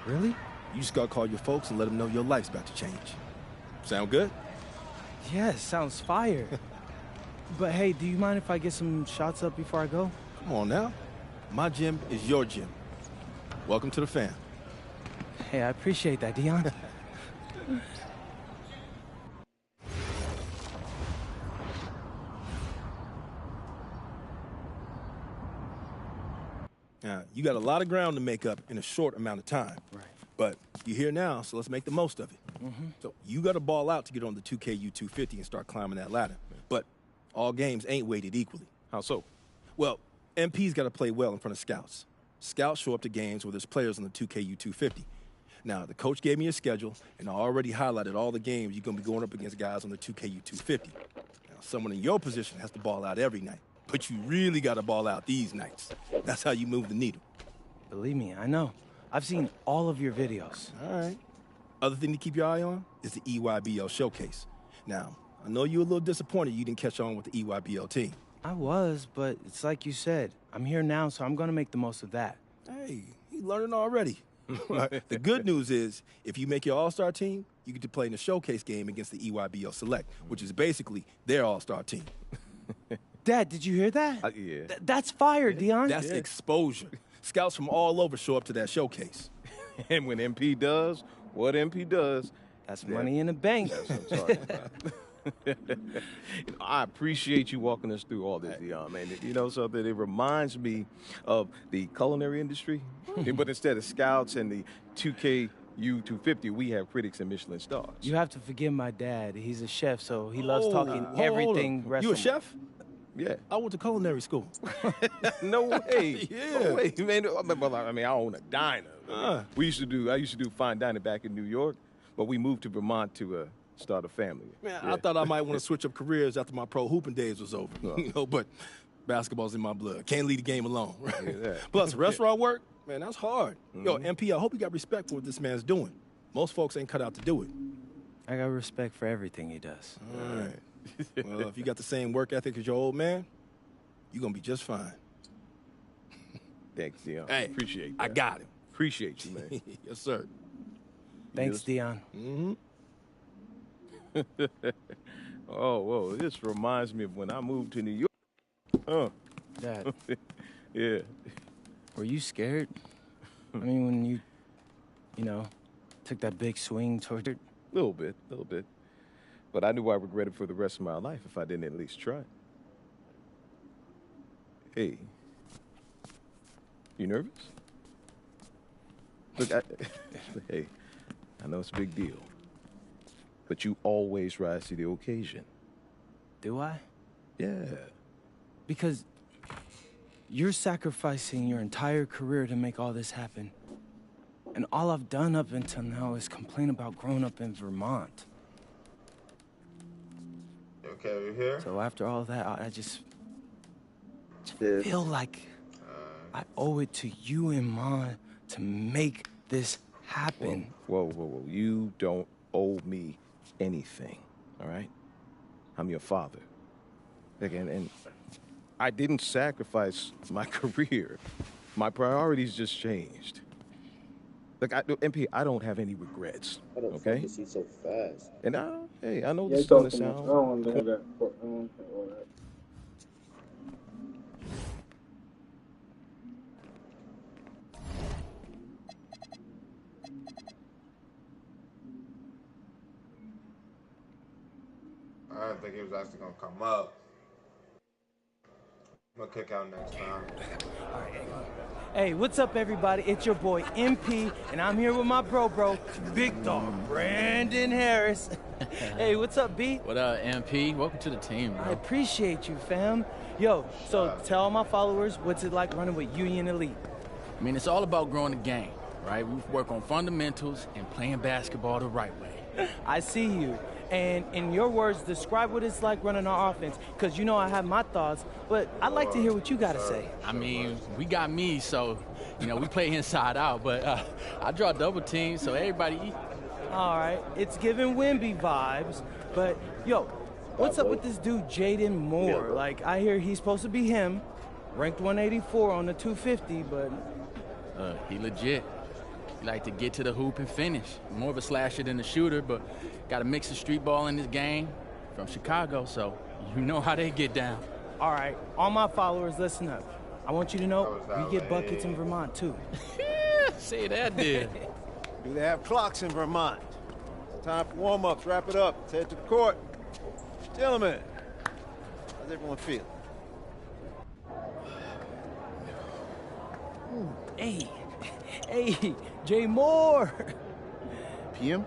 Really? You just gotta call your folks and let them know your life's about to change. Sound good? Yes, sounds fire. But hey, do you mind if I get some shots up before I go? Come on now. My gym is your gym. Welcome to the fam. Hey, I appreciate that, Dion. Now, you got a lot of ground to make up in a short amount of time. Right. But you're here now, so let's make the most of it. So you got to ball out to get on the 2KU250 and start climbing that ladder. But all games ain't weighted equally. How so? Well, MP's got to play well in front of scouts. Scouts show up to games where there's players on the 2KU250. Now, the coach gave me a schedule, and I already highlighted all the games you're going to be going up against guys on the 2KU250. Now, someone in your position has to ball out every night, but you really got to ball out these nights. That's how you move the needle. Believe me, I know. I've seen all of your videos. All right. Other thing to keep your eye on is the EYBL showcase. Now, I know you're a little disappointed you didn't catch on with the EYBL team. I was, but it's like you said. I'm here now, so I'm gonna make the most of that. Hey, you learning already. The good news is, if you make your all-star team, you get to play in the showcase game against the EYBL Select, which is basically their all-star team. Dad, did you hear that? Yeah. That's fire, Dion. That's exposure. Scouts from all over show up to that showcase. And when MP does what MP does, That's money in the bank. that's what I'm talking about. I appreciate you walking us through all this, Dion, man. You know something? It reminds me of the culinary industry, but instead of scouts and the 2KU250, we have critics and Michelin stars. You have to forgive my dad. He's a chef, so he loves talking Hold everything up. You a restaurant. chef? Yeah. I went to culinary school. No way. Yeah. No way, man. I mean, I own a diner. I used to do fine dining back in New York, but we moved to Vermont to start a family. Man, Yeah. I thought I might want to switch up careers after my pro hooping days was over. But basketball's in my blood. Can't leave the game alone. Right? Yeah. Plus, restaurant work, man, that's hard. Yo, MP, I hope you got respect for what this man's doing. Most folks ain't cut out to do it. I got respect for everything he does. All right. Well, if you got the same work ethic as your old man, you're going to be just fine. Thanks, Dion. Hey, Appreciate that. I got him. Appreciate you, man. Yes, sir. Thanks, Yes. Dion. Oh, whoa. This reminds me of when I moved to New York. Dad, Yeah. were you scared? I mean, when you took that big swing toward it? Little bit. But I knew I regretted for the rest of my life if I didn't at least try. Hey. You nervous? Look, hey, I know it's a big deal. But you always rise to the occasion. Do I? Yeah. Because you're sacrificing your entire career to make all this happen. And all I've done up until now is complain about growing up in Vermont. Okay, we're here. So after all that, I just feel like I owe it to you and Ma to make this happen. Whoa. You don't owe me anything, all right? I'm your father. Again, and I didn't sacrifice my career. My priorities just changed. Look, MP, I don't have any regrets, I don't okay? think he's so fast. And I know Yeah, this is he's gonna talking. I sound. don't want to do that. I don't want to do that. I didn't think he was actually gonna come up. I'm gonna kick out next time. Hey, what's up, everybody? It's your boy MP, and I'm here with my bro, Big Dog Brandon Harris. Hey, what's up, B? What up, MP? Welcome to the team, I bro. appreciate you, fam. Yo, so tell all my followers what's it like running with Union Elite. I mean, it's all about growing the game, right? We work on fundamentals and playing basketball the right way. I see you. And in your words, describe what it's like running our offense, because you know I have my thoughts, but I'd like to hear what you got to say. I mean, we got me, so, we play inside out, but I draw double teams, so everybody eat. All right, it's giving Wimby vibes, but yo, what's up with this dude Jaden Moore? Like, I hear he's supposed to be him, ranked 184 on the 250, but He legit. You like to get to the hoop and finish. More of a slasher than a shooter, but got to mix the street ball in this game. From Chicago, so you know how they get down. All right, all my followers, listen up. I want you to know we get buckets in Vermont, too. Say that, dude. Do they have clocks in Vermont? Time for warm-ups. Wrap it up. Let's head to the court. Gentlemen, how's everyone feel? Hey, Jay Moore. PM?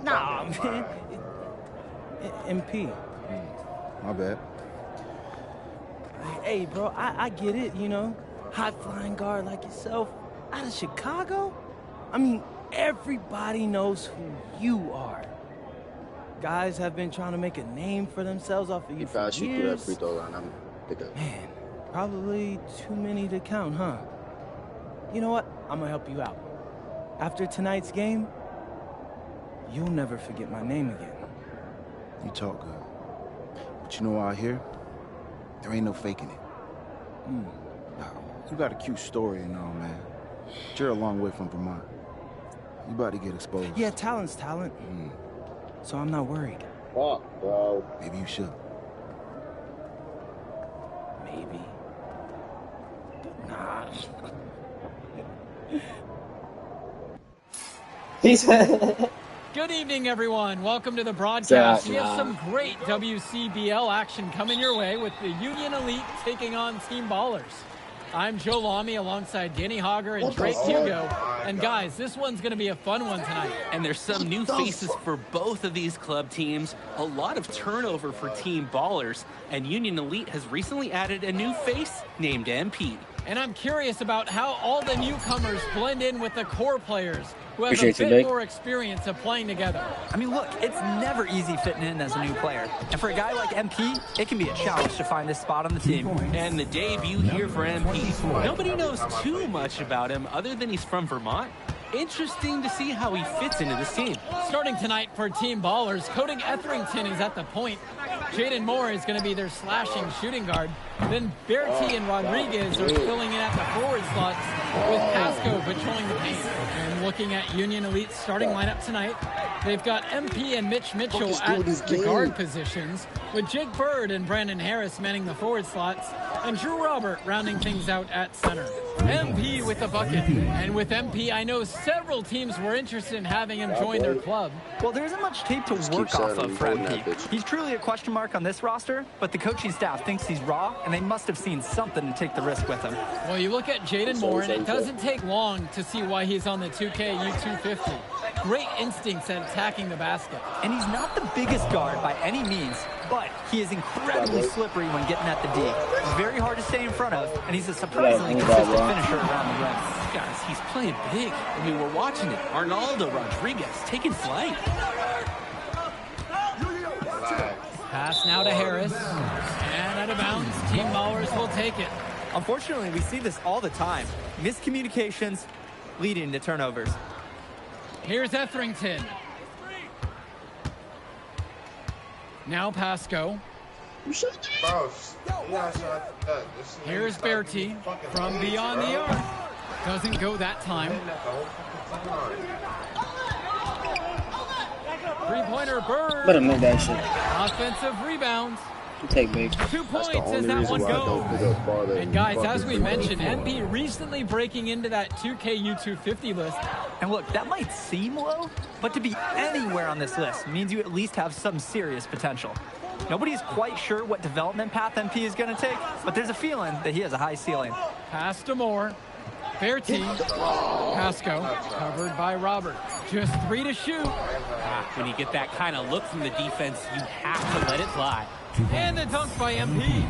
Nah, man. MP. My bad. Hey, bro, I get it, you know. High-flying guard like yourself out of Chicago? I mean, everybody knows who you are. Guys have been trying to make a name for themselves off of you for Shoot through that years. free throw line. I'm pick up. Man, probably too many to count, huh? You know what? I'm gonna help you out. After tonight's game, you'll never forget my name again. You talk good. But you know out here, there ain't no faking it. Nah, you got a cute story and all, man. But you're a long way from Vermont. You about to get exposed. Yeah, talent's talent. So I'm not worried. Fuck, bro. Maybe you should. Maybe. Nah. Good evening, everyone. Welcome to the broadcast. We have some great WCBL action coming your way with the Union Elite taking on Team Ballers. I'm Joe Lamy alongside Danny Hogger and Drake Hugo. And guys, this one's going to be a fun one tonight. And there's some new faces for both of these club teams. A lot of turnover for Team Ballers. And Union Elite has recently added a new face named MP. And I'm curious about how all the newcomers blend in with the core players who have Appreciate a you, bit Nick. more experience of playing together. I mean, look, it's never easy fitting in as a new player. And for a guy like MP, it can be a challenge to find his spot on the team. And the debut here for MP. Nobody knows too much about him other than he's from Vermont. Interesting to see how he fits into this team. Starting tonight for Team Ballers, Cody Etherington is at the point. Jaden Moore is going to be their slashing shooting guard. Then Berti and Rodriguez are filling in at the forward slots with Pasco patrolling the paint. And looking at Union Elite's starting lineup tonight, they've got MP and Mitch Mitchell at the guard positions, with Jake Bird and Brandon Harris manning the forward slots, and Drew Robert rounding things out at center. MP with the bucket. And with MP, I know several teams were interested in having him join their club. Well, there isn't much tape to work off of for MP. He's truly a question mark on this roster, but the coaching staff thinks he's raw, and they must have seen something to take the risk with him. Well, you look at Jaden Moore, and it doesn't take long to see why he's on the 2K U250. Great instincts at attacking the basket. And he's not the biggest guard by any means, but he is incredibly slippery when getting at the D. He's very hard to stay in front of, and he's a surprisingly consistent finisher around the rim. Guys, he's playing big. I mean, we're watching it. Arnaldo Rodriguez taking flight. Pass now to Harris, and out of bounds. Team Ballers will take it. Unfortunately, we see this all the time. Miscommunications leading to turnovers. Here's Etherington. Now Pasco. Here's Berti from beyond the arc. Doesn't go that time. Three-pointer Bird. Better make that shit. Offensive rebounds. Take big. 2 points as that one goes. And guys, as we mentioned, MP recently breaking into that 2K U250 list. And look, that might seem low, but to be anywhere on this list means you at least have some serious potential. Nobody's quite sure what development path MP is going to take, but there's a feeling that he has a high ceiling. Pass to Moore. Berti. Pasco. Covered by Robert. Just 3 to shoot. When you get that kind of look from the defense, you have to let it fly. And the dunk by MP.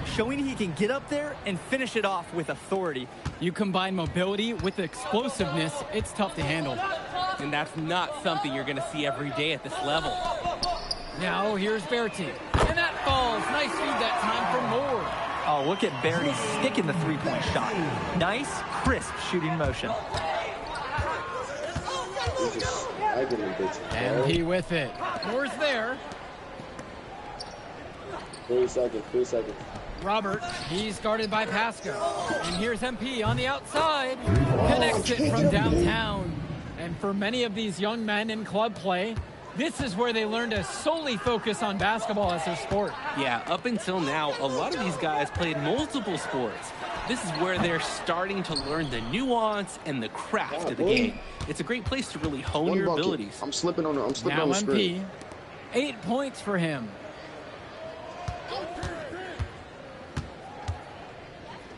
Showing he can get up there and finish it off with authority. You combine mobility with explosiveness, it's tough to handle. And that's not something you're going to see every day at this level. Now here's Berti. And that falls. Nice feed that time from Moore. Oh, look at Berti sticking the three-point shot. Nice, crisp shooting motion. MP with it. Moore's there. 3 seconds, 3 seconds. Robert, he's guarded by Pasco. And here's MP on the outside. Connects it from downtown. And for many of these young men in club play, this is where they learn to solely focus on basketball as their sport. Yeah, up until now, a lot of these guys played multiple sports. This is where they're starting to learn the nuance and the craft of the game. It's a great place to really hone your abilities. I'm slipping on the Now screen. MP, 8 points for him.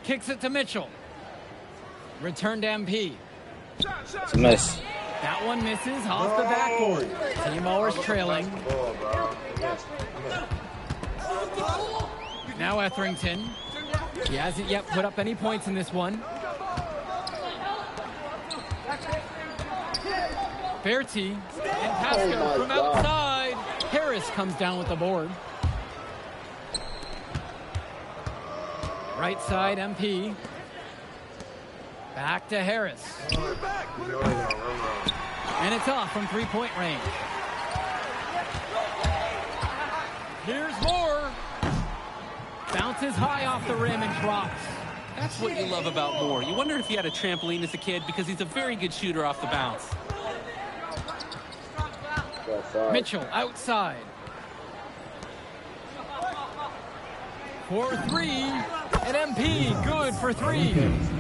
Kicks it to Mitchell. Return to MP. It's a miss. That one misses off the backboard. Team Ballers trailing. Now Etherington. He hasn't yet put up any points in this one. Berti and Pasco from outside. Harris comes down with the board. Right side, MP. Back to Harris. And it's off from three-point range. Here's Moore. Bounces high off the rim and drops. That's what you love about Moore. You wonder if he had a trampoline as a kid because he's a very good shooter off the bounce. Mitchell outside. 4-3. And MP good for 3.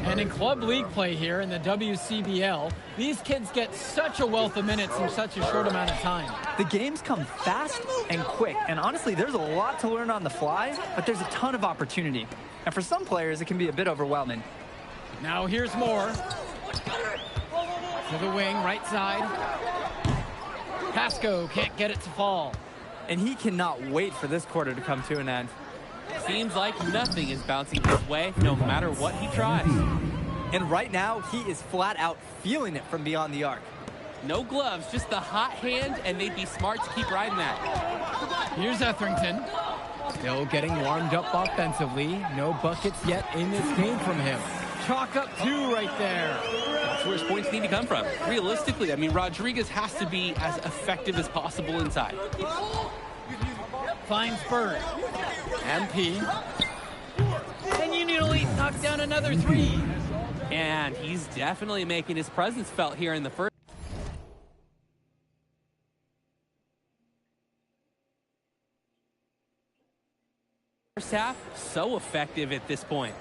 And in club league play here in the WCBL, these kids get such a wealth of minutes in such a short amount of time. The games come fast and quick, and honestly, there's a lot to learn on the fly, but there's a ton of opportunity. And for some players, it can be a bit overwhelming. Now here's Moore. To the wing, right side. Pasco can't get it to fall. And he cannot wait for this quarter to come to an end. Seems like nothing is bouncing his way, no matter what he tries. And right now, he is flat out feeling it from beyond the arc. No gloves, just the hot hand, and they'd be smart to keep riding that. Here's Etherington. Still getting warmed up offensively. No buckets yet in this game from him. Chalk up 2 right there. That's where his points need to come from. Realistically, I mean, Rodriguez has to be as effective as possible inside. Finds Bird. MP. And Union Elite knocks down another 3. And he's definitely making his presence felt here in the first half. So effective at this point.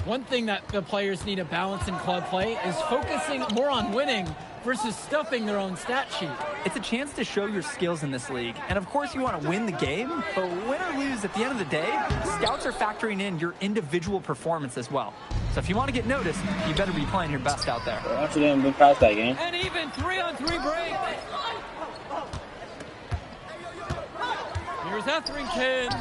One thing that the players need to balance in club play is focusing more on winning versus stuffing their own stat sheet. It's a chance to show your skills in this league. And of course you want to win the game, but win or lose at the end of the day, scouts are factoring in your individual performance as well. So if you want to get noticed, you better be playing your best out there. Actually, didn't move past that game. And even 3-on-3 break. Here's Etherington.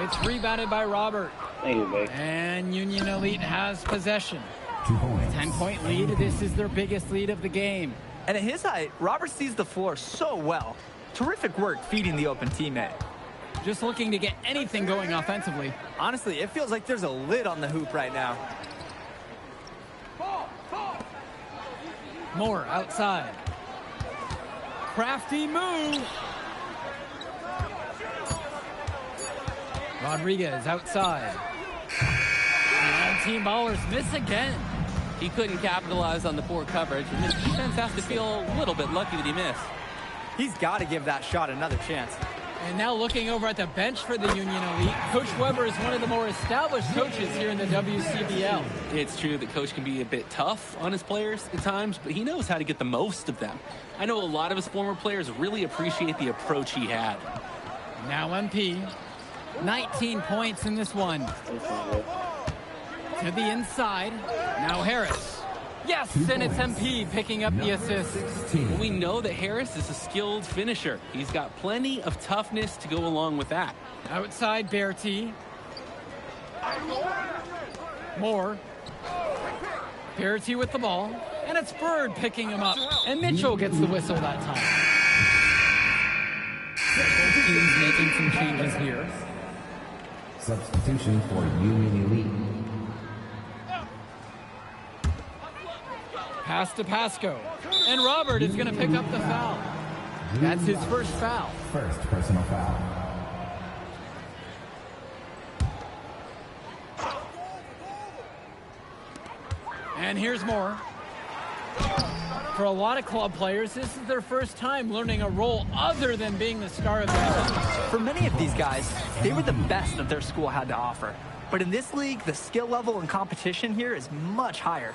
It's rebounded by Robert. Thank you, babe. And Union Elite has possession. 10-point lead. This is their biggest lead of the game. And at his height, Robert sees the floor so well. Terrific work feeding the open teammate. Just looking to get anything going offensively. Honestly, it feels like there's a lid on the hoop right now. Moore outside. Crafty move. Rodriguez outside. And Team Ballers miss again. He couldn't capitalize on the poor coverage, and his defense has to feel a little bit lucky that he missed. He's got to give that shot another chance. And now looking over at the bench for the Union Elite, Coach Weber is one of the more established coaches here in the WCBL. It's true that Coach can be a bit tough on his players at times, but he knows how to get the most of them. I know a lot of his former players really appreciate the approach he had. Now MP. 19 points in this one. To the inside. Now Harris. Yes, and it's MP picking up the assist. Well, we know that Harris is a skilled finisher. He's got plenty of toughness to go along with that. Outside Berti. Moore. Berti with the ball. And it's Bird picking him up. And Mitchell gets the whistle that time. Both teams making some changes here. Substitution for Union Elite. Pass to Pasco. And Robert is going to pick up the foul. That's his first foul. First personal foul. And here's Moore. For a lot of club players, this is their first time learning a role other than being the star of the team. For many of these guys, they were the best that their school had to offer. But in this league, the skill level and competition here is much higher.